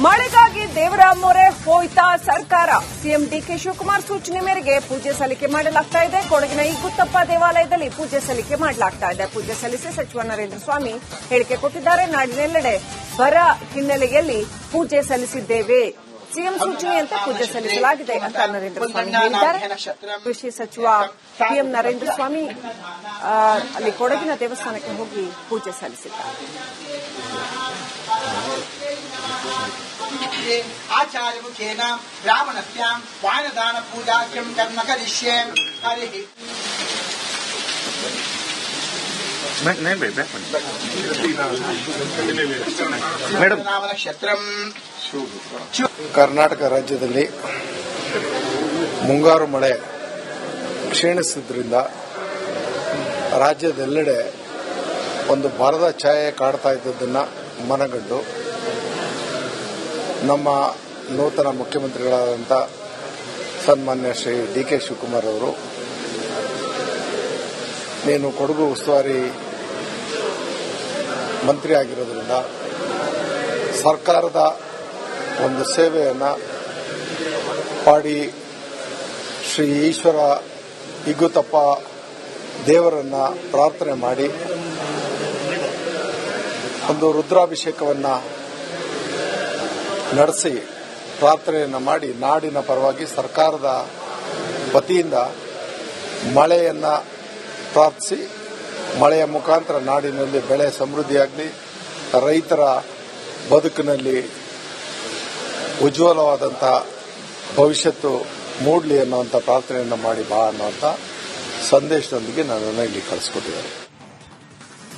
ಮಳೆಗಾಗಿ ದೇವರ ಮೊರೆ ಹೋಯ್ತಾ ಸರ್ಕಾರ. ಸಿಎಂ ಡಿಕೆ ಶಿವಕುಮಾರ್ ಸೂಚನೆ ಮೇರೆಗೆ ಪೂಜೆ ಸಲ್ಲಿಕೆ ಮಾಡಲಾಗ್ತಾ ಇದೆ. ಕೊಡಗಿನ ಇಗ್ಗುತ್ತಪ್ಪ ದೇವಾಲಯದಲ್ಲಿ ಪೂಜೆ ಸಲ್ಲಿಕೆ ಮಾಡಲಾಗ್ತಾ ಇದೆ. ಪೂಜೆ ಸಲ್ಲಿಸಿ ಸಚಿವ ನರೇಂದ್ರ ಸ್ವಾಮಿ ಹೇಳಿಕೆ ಕೊಟ್ಟಿದ್ದಾರೆ. ನಾಡಿನೆಲ್ಲೆಡೆ ಬರ ಹಿನ್ನೆಲೆಯಲ್ಲಿ ಪೂಜೆ ಸಲ್ಲಿಸಿದ್ದೇವೆ, ಸಿಎಂ ಸೂಚನೆಯಂತೆ ಪೂಜೆ ಸಲ್ಲಿಸಲಾಗಿದೆ ಅಂತ ನರೇಂದ್ರ ಸ್ವಾಮಿ ಹೇಳಿದ್ದಾರೆ. ಕೃಷಿ ಸಚಿವ ಪಿಎಂ ನರೇಂದ್ರ ಸ್ವಾಮಿ ಅಲ್ಲಿ ಕೊಡಗಿನ ದೇವಸ್ಥಾನಕ್ಕೆ ಹೋಗಿ ಪೂಜೆ ಸಲ್ಲಿಸಿದ್ದಾರೆ. आचार्य मुखेन ब्राह्मणस्यां वायनदान पूजाख्यं कर्म करिष्ये। हरिः ಮೇಡಮ್, ಕರ್ನಾಟಕ ರಾಜ್ಯದಲ್ಲಿ ಮುಂಗಾರು ಮಳೆ ಕ್ಷೀಣಿಸಿದ್ರಿಂದ ರಾಜ್ಯದೆಲ್ಲೆಡೆ ಒಂದು ಬರದ ಛಾಯೆ ಕಾಡ್ತಾ ಇದ್ದದನ್ನು ಮನಗಂಡು ನಮ್ಮ ನೂತನ ಮುಖ್ಯಮಂತ್ರಿಗಳಾದಂಥ ಸನ್ಮಾನ್ಯ ಶ್ರೀ ಡಿಕೆ ಶಿವಕುಮಾರ್ ಅವರು, ನೀನು ಕೊಡಗು ಉಸ್ತುವಾರಿ ಮಂತ್ರಿ ಆಗಿರೋದ್ರಿಂದ ಸರ್ಕಾರದ ಒಂದು ಸೇವೆಯನ್ನು ಪಾಡಿ ಶ್ರೀ ಈಶ್ವರ ಇಗ್ಗುತ್ತಪ್ಪ ದೇವರನ್ನ ಪ್ರಾರ್ಥನೆ ಮಾಡಿ ಒಂದು ರುದ್ರಾಭಿಷೇಕವನ್ನು ನಡೆಸಿ ಪ್ರಾರ್ಥನೆಯನ್ನು ಮಾಡಿ ನಾಡಿನ ಪರವಾಗಿ ಸರ್ಕಾರದ ವತಿಯಿಂದ ಮಳೆಯನ್ನು ಪ್ರಾರ್ಥಿಸಿ, ಮಳೆಯ ಮುಖಾಂತರ ನಾಡಿನಲ್ಲಿ ಬೆಳೆ ಸಮೃದ್ಧಿಯಾಗಲಿ, ರೈತರ ಬದುಕಿನಲ್ಲಿ ಉಜ್ವಲವಾದಂಥ ಭವಿಷ್ಯತ್ತು ಮೂಡಲಿ ಅನ್ನುವಂಥ ಪ್ರಾರ್ಥನೆಯನ್ನು ಮಾಡಿ ಬಾ ಅನ್ನುವಂಥ ಸಂದೇಶದೊಂದಿಗೆ ನನ್ನನ್ನು ಇಲ್ಲಿ ಕಳಿಸ್ಕೊಟ್ಟಿದ್ದಾರೆ.